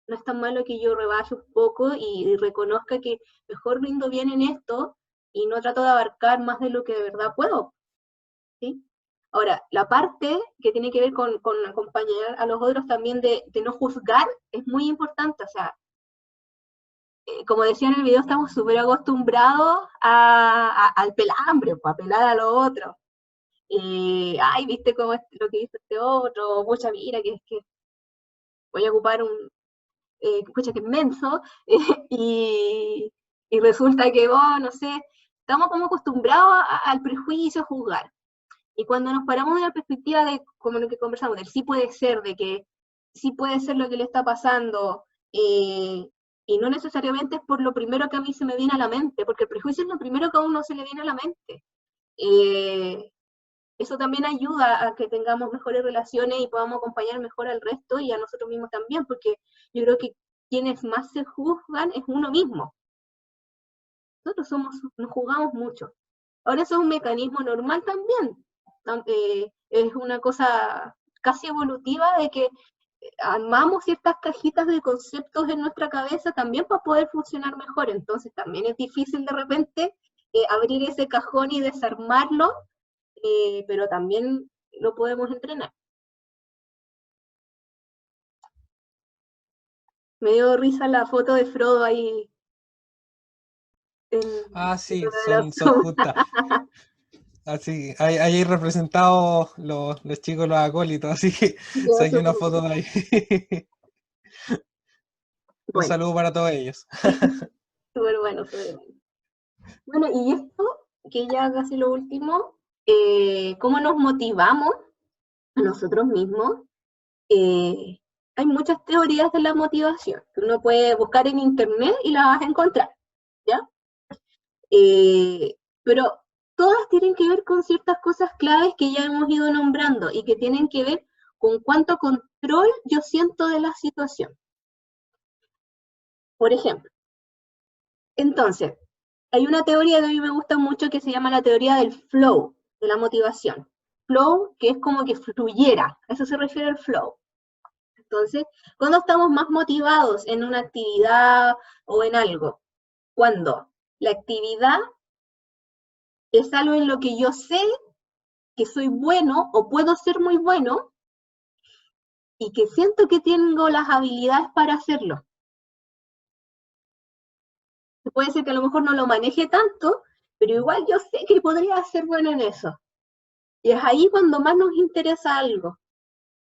No es tan malo que yo rebaje un poco y reconozca que mejor rindo bien en esto y no trato de abarcar más de lo que de verdad puedo, ¿sí? Ahora, la parte que tiene que ver con acompañar a los otros también de no juzgar es muy importante. O sea, como decía en el video, estamos súper acostumbrados al pelambre, a pelar a los otros. Ay, ¿viste cómo es lo que hizo este otro? Mucha mira, que es que voy a ocupar escucha que es menso, y resulta que vos, no sé, estamos como acostumbrados al prejuicio, a juzgar. Y cuando nos paramos de la perspectiva de, como lo que conversamos, del sí puede ser, de que sí puede ser lo que le está pasando, y no necesariamente es por lo primero que a mí se me viene a la mente, porque el prejuicio es lo primero que a uno se le viene a la mente. Eso también ayuda a que tengamos mejores relaciones y podamos acompañar mejor al resto y a nosotros mismos también, porque yo creo que quienes más se juzgan es uno mismo. Nosotros nos juzgamos mucho. Ahora eso es un mecanismo normal también. Es una cosa casi evolutiva de que armamos ciertas cajitas de conceptos en nuestra cabeza también para poder funcionar mejor. Entonces también es difícil de repente abrir ese cajón y desarmarlo, pero también lo podemos entrenar. Me dio risa la foto de Frodo ahí. Sí, son justas. Así, hay representados los chicos, los acólitos, así que saqué una foto de ahí. Un Bueno, saludo para todos ellos. súper bueno, súper bueno. Bueno, y esto, que ya casi lo último, ¿cómo nos motivamos a nosotros mismos? Hay muchas teorías de la motivación que uno puede buscar en internet y las vas a encontrar, ¿ya? Pero todas tienen que ver con ciertas cosas claves que ya hemos ido nombrando y que tienen que ver con cuánto control yo siento de la situación. Por ejemplo, entonces, hay una teoría que a mí me gusta mucho que se llama la teoría del flow, de la motivación. Flow, que es como que fluyera, a eso se refiere el flow. Entonces, cuando estamos más motivados en una actividad o en algo, cuando la actividad es algo en lo que yo sé que soy bueno o puedo ser muy bueno y que siento que tengo las habilidades para hacerlo. Puede ser que a lo mejor no lo maneje tanto, pero igual yo sé que podría ser bueno en eso. Y es ahí cuando más nos interesa algo.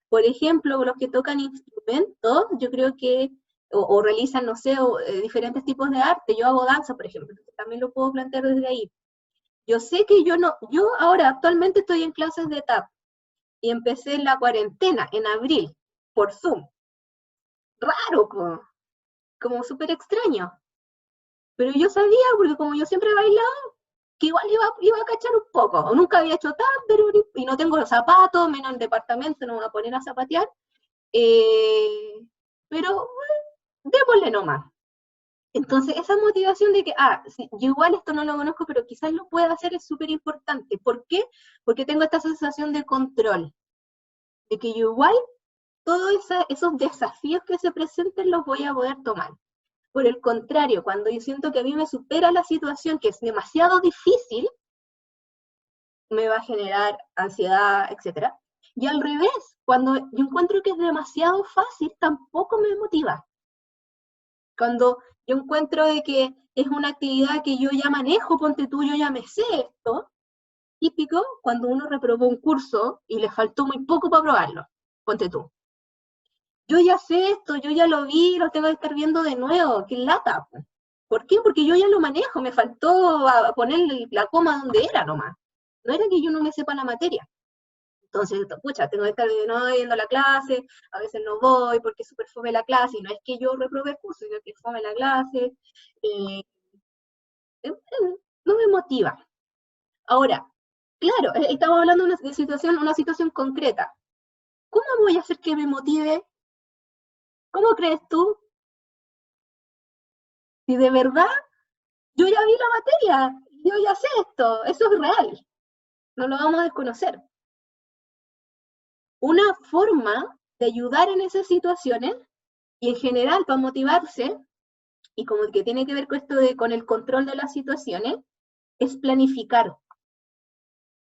Por ejemplo, los que tocan instrumentos, yo creo que, o realizan, no sé, diferentes tipos de arte. Yo hago danza, por ejemplo, también lo puedo plantear desde ahí. Yo sé que yo ahora actualmente estoy en clases de tap y empecé en la cuarentena, en abril, por Zoom. Raro, como súper extraño. Pero yo sabía, porque como yo siempre he bailado, que igual iba a cachar un poco. O nunca había hecho tap, y no tengo los zapatos, menos en departamento, no me voy a poner a zapatear. Pero démosle nomás. Entonces, esa motivación de que, sí, yo igual esto no lo conozco, pero quizás lo pueda hacer es súper importante. ¿Por qué? Porque tengo esta sensación de control, de que yo igual todos esos desafíos que se presenten los voy a poder tomar. Por el contrario, cuando yo siento que a mí me supera la situación, que es demasiado difícil, me va a generar ansiedad, etc. Y al revés, cuando yo encuentro que es demasiado fácil, tampoco me motiva. Cuando yo encuentro de que es una actividad que yo ya manejo, ponte tú, yo ya me sé esto, típico cuando uno reprobó un curso y le faltó muy poco para aprobarlo, ponte tú. Yo ya sé esto, yo ya lo vi, lo tengo que estar viendo de nuevo, qué lata. ¿Por qué? Porque yo ya lo manejo, me faltó poner la coma donde era nomás. No era que yo no me sepa la materia. Entonces, pucha, tengo que estar viendo la clase, a veces no voy porque es súper fome la clase, y no es que yo reprobé el curso, sino que es fome la clase, no me motiva. Ahora, claro, estamos hablando de una situación concreta. ¿Cómo voy a hacer que me motive? ¿Cómo crees tú? Si de verdad yo ya vi la materia, yo ya sé esto, eso es real, no lo vamos a desconocer. Una forma de ayudar en esas situaciones, y en general para motivarse, y como que tiene que ver con esto con el control de las situaciones, es planificar. O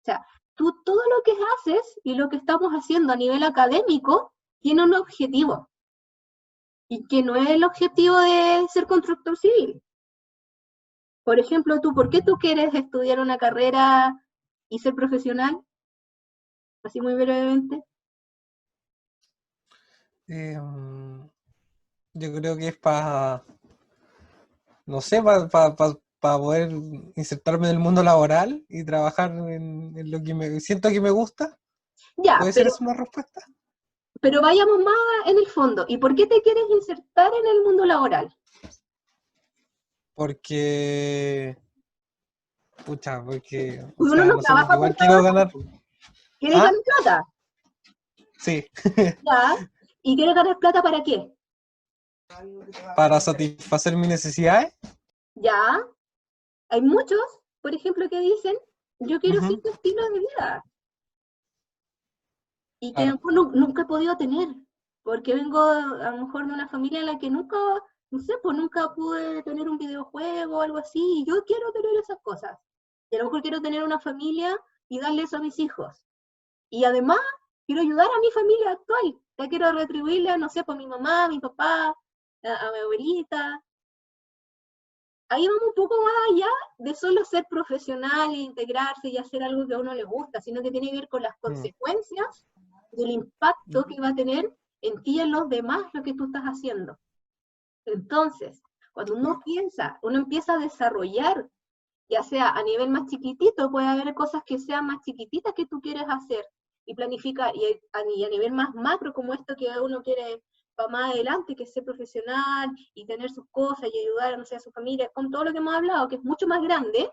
sea, tú todo lo que haces y lo que estamos haciendo a nivel académico tiene un objetivo, y que no es el objetivo de ser constructor civil. Por ejemplo, ¿por qué tú quieres estudiar una carrera y ser profesional? Así muy brevemente. Yo creo que es para, no sé, para poder insertarme en el mundo laboral y trabajar en lo que siento que me gusta. Ya, ¿Puede ser eso una respuesta? Pero vayamos más en el fondo. ¿Y por qué te quieres insertar en el mundo laboral? Porque, o Porque uno sea, no no sé, porque trabaja por igual quiero trabajo. ganar. ¿Quieres ¿Ah? ganar plata? Sí, Ya. ¿Y quieres ganar plata para qué? para satisfacer mis necesidades. Ya. Hay muchos, por ejemplo, que dicen, yo quiero Ujú, cierto estilo de vida. Y que a lo claro. mejor nunca he podido tener. Porque vengo a lo mejor de una familia en la que nunca, no sé, pues nunca pude tener un videojuego o algo así. Y yo quiero tener esas cosas. Y a lo mejor quiero tener una familia y darle eso a mis hijos. Y además, quiero ayudar a mi familia actual. Ya quiero retribuirle, no sé, por mi mamá, a mi papá, a mi abuelita. Ahí vamos un poco más allá de solo ser profesional e integrarse y hacer algo que a uno le gusta, sino que tiene que ver con las Mm. consecuencias del impacto que va a tener en ti y en los demás lo que tú estás haciendo. Entonces, cuando uno piensa, uno empieza a desarrollar, ya sea a nivel más chiquitito, puede haber cosas que sean más chiquititas que tú quieres hacer y planificar, y a nivel más macro, como esto que uno quiere para más adelante, que es ser profesional y tener sus cosas y ayudar, no sé, a su familia, con todo lo que hemos hablado, que es mucho más grande,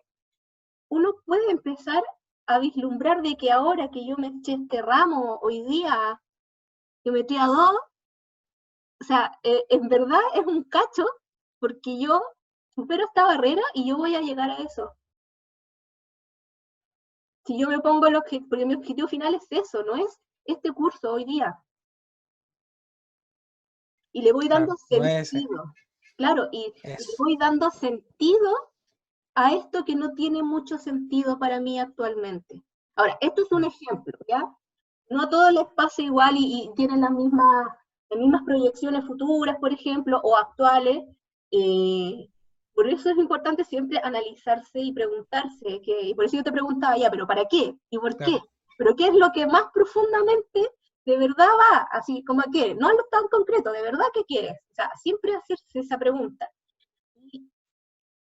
uno puede empezar a vislumbrar de que ahora que yo me eché este ramo hoy día, que metí a dos, o sea, en verdad es un cacho, porque yo supero esta barrera y yo voy a llegar a eso. Si yo me pongo el objetivo, porque mi objetivo final es eso, no es este curso hoy día. Y le voy dando Claro, no es ese. sentido. Claro, y le Eso. voy dando sentido a esto que no tiene mucho sentido para mí actualmente. Ahora, esto es un Mm. ejemplo, ¿ya? No a todos les pasa igual y tienen las mismas proyecciones futuras, por ejemplo, o actuales. eh, por eso es importante siempre analizarse y preguntarse, y por eso yo te preguntaba ya, pero ¿para qué? ¿Y por qué? Claro. ¿Pero qué es lo que más profundamente de verdad va? Así como a qué, no lo tan concreto, ¿de verdad qué quieres? O sea, siempre hacerse esa pregunta. Y,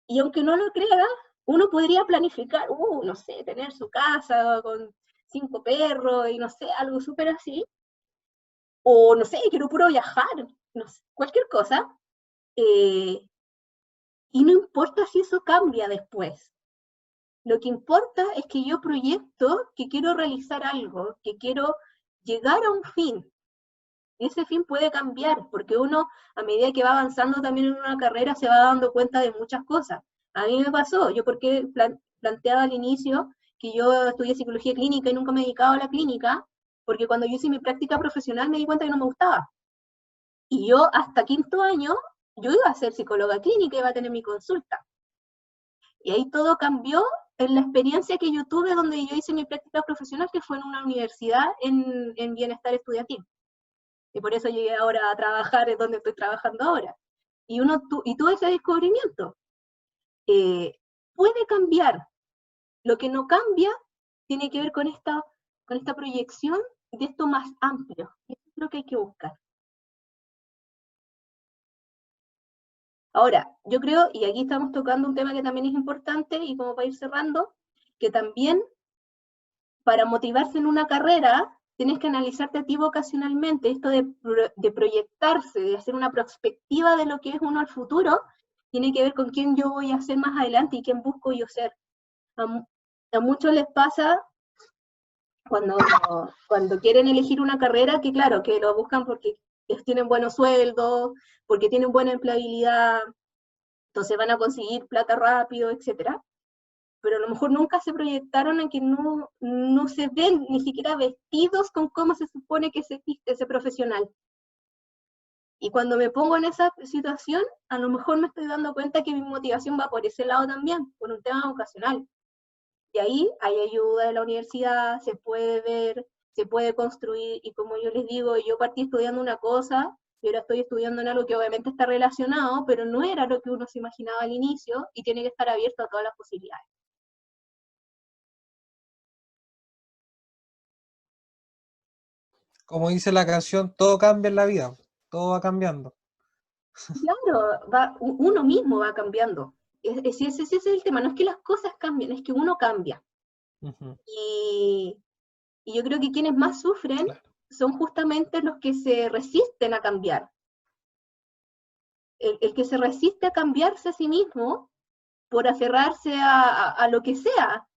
y aunque no lo creas, uno podría planificar, no sé, tener su casa con 5 perros y no sé, algo súper así, o no sé, quiero puro viajar, no sé, cualquier cosa, eh, y no importa si eso cambia después. Lo que importa es que yo proyecto que quiero realizar algo, que quiero llegar a un fin. Y ese fin puede cambiar, porque uno, a medida que va avanzando también en una carrera, se va dando cuenta de muchas cosas. A mí me pasó, yo porque planteaba al inicio que yo estudié psicología clínica y nunca me dedicaba a la clínica, porque cuando yo hice mi práctica profesional me di cuenta que no me gustaba. Y yo hasta quinto año, yo iba a ser psicóloga clínica, iba a tener mi consulta. Y ahí todo cambió en la experiencia que yo tuve donde yo hice mi práctica profesional, que fue en una universidad en bienestar estudiantil. Y por eso llegué ahora a trabajar en donde estoy trabajando ahora. Y tuve ese descubrimiento. Eh, puede cambiar. Lo que no cambia tiene que ver con esta proyección de esto más amplio. Y eso es lo que hay que buscar. Ahora, yo creo, y aquí estamos tocando un tema que también es importante, y como para ir cerrando, que también para motivarse en una carrera, tienes que analizarte a ti vocacionalmente, esto de proyectarse, de hacer una perspectiva de lo que es uno al futuro, tiene que ver con quién yo voy a ser más adelante y quién busco yo ser. A muchos les pasa cuando, cuando quieren elegir una carrera que, claro, que lo buscan porque tienen buenos sueldos, porque tienen buena empleabilidad, entonces van a conseguir plata rápido, etcétera, pero a lo mejor nunca se proyectaron en que no se ven ni siquiera vestidos con cómo se supone que se viste ese profesional. Y cuando me pongo en esa situación, a lo mejor me estoy dando cuenta que mi motivación va por ese lado también, por un tema vocacional. Y ahí hay ayuda de la universidad, se puede ver, se puede construir, y como yo les digo, yo partí estudiando una cosa, y ahora estoy estudiando en algo que obviamente está relacionado, pero no era lo que uno se imaginaba al inicio, y tiene que estar abierto a todas las posibilidades. Como dice la canción, todo cambia en la vida, todo va cambiando. Claro, uno mismo va cambiando. Ese es el tema, no es que las cosas cambien, es que uno cambia. Ujú, Y, y yo creo que quienes más sufren claro. son justamente los que se resisten a cambiar. El que se resiste a cambiarse a sí mismo por aferrarse a lo que sea,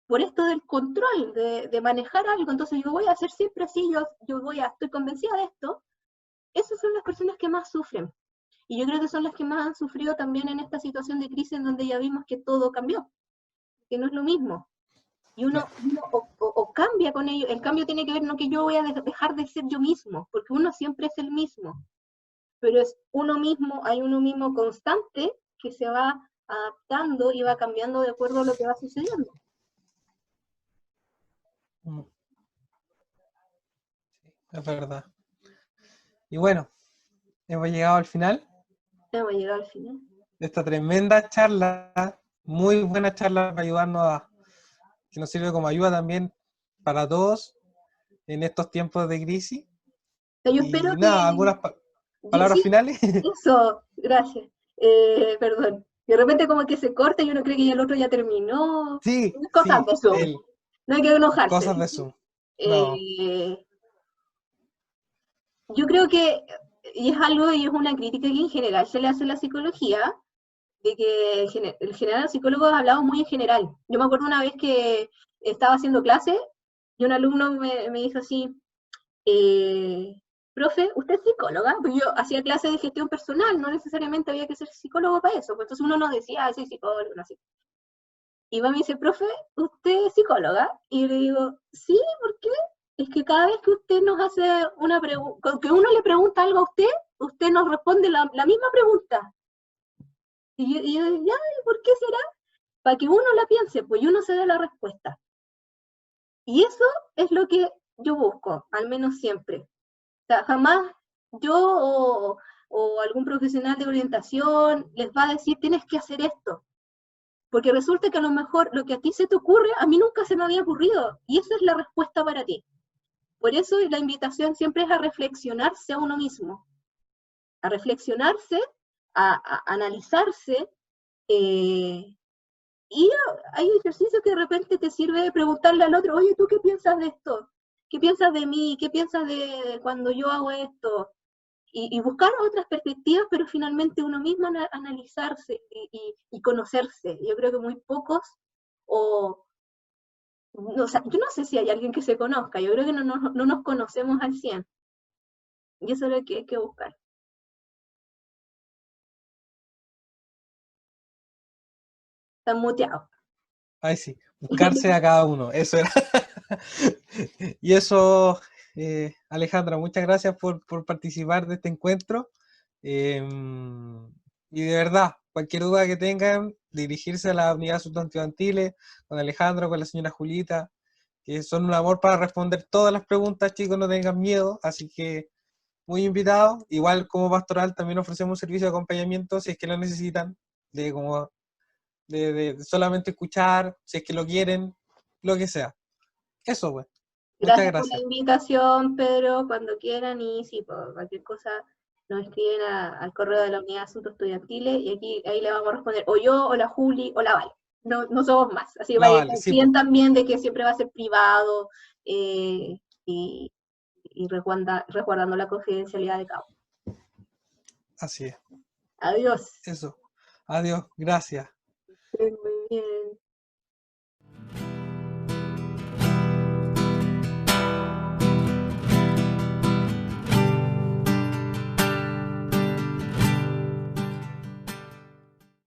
por esto del control, de manejar algo. Entonces yo voy a hacer siempre así, estoy convencida de esto. Esas son las personas que más sufren. Y yo creo que son las que más han sufrido también en esta situación de crisis en donde ya vimos que todo cambió, que no es lo mismo. Y uno o cambia con ello. El cambio tiene que ver no que yo voy a dejar de ser yo mismo, porque uno siempre es el mismo, pero es uno mismo, hay uno mismo constante que se va adaptando y va cambiando de acuerdo a lo que va sucediendo. Es verdad. Y bueno, hemos llegado al final Hemos llegado al final. de esta tremenda charla, muy buena charla para ayudarnos que nos sirve como ayuda también para todos en estos tiempos de crisis. Yo Y espero nada, que... ¿algunas palabras sí, finales? eso, gracias. Perdón. De repente como que se corta y uno cree que ya el otro ya terminó. Sí, Cosas sí, de Zoom. No hay que enojarse. cosas de Zoom. No, Eh, yo creo que, y es algo, y es una crítica que en general se le hace a la psicología, de que en general los psicólogos hablamos muy en general. Yo me acuerdo una vez que estaba haciendo clase y un alumno me dijo así, profe, ¿usted es psicóloga? Porque yo hacía clases de gestión personal, no necesariamente había que ser psicólogo para eso. Pues entonces uno nos decía, soy psicólogo, no sé. Y me dice, profe, ¿usted es psicóloga? Y le digo, sí, ¿por qué? Es que cada vez que usted nos hace una pregunta, que uno le pregunta algo a usted nos responde la misma pregunta. Y yo, ya, ¿y por qué será? Para que uno la piense, pues y uno se dé la respuesta. Y eso es lo que yo busco, al menos siempre. O sea, jamás yo o algún profesional de orientación les va a decir, tienes que hacer esto. Porque resulta que a lo mejor lo que a ti se te ocurre, a mí nunca se me había ocurrido. Y esa es la respuesta para ti. Por eso la invitación siempre es a reflexionarse a uno mismo. A reflexionarse, a analizarse. Y hay ejercicios que de repente te sirve de preguntarle al otro, oye, ¿tú qué piensas de esto? ¿Qué piensas de mí? ¿Qué piensas de cuando yo hago esto? Y buscar otras perspectivas, pero finalmente uno mismo analizarse y conocerse. Yo creo que muy pocos, o sea, yo no sé si hay alguien que se conozca, yo creo que no nos conocemos al 100. Y eso es lo que hay que buscar. Están muteados. ay sí, buscarse a cada uno, eso era. Y eso, Alejandra, muchas gracias por participar de este encuentro. Y de verdad, cualquier duda que tengan, dirigirse a la unidad sustantivantiles, con Alejandro, con la señora Julita, que son un amor para responder todas las preguntas, chicos, no tengan miedo, así que muy invitados. Igual como pastoral también ofrecemos un servicio de acompañamiento si es que lo necesitan, de como de solamente escuchar, si es que lo quieren, lo que sea. Eso, pues. Muchas Gracias por la gracias. invitación, Pedro, cuando quieran, y si por cualquier cosa nos escriben al correo de la Unidad de Asuntos Estudiantiles, y ahí le vamos a responder, o yo, o la Juli, o la Vale. No somos más. Así que La vaya, vale, sí, confíen pues. también de que siempre va a ser privado, y resguardando la confidencialidad de cada uno. Así es. Adiós. Eso. Adiós. Gracias. Muy bien.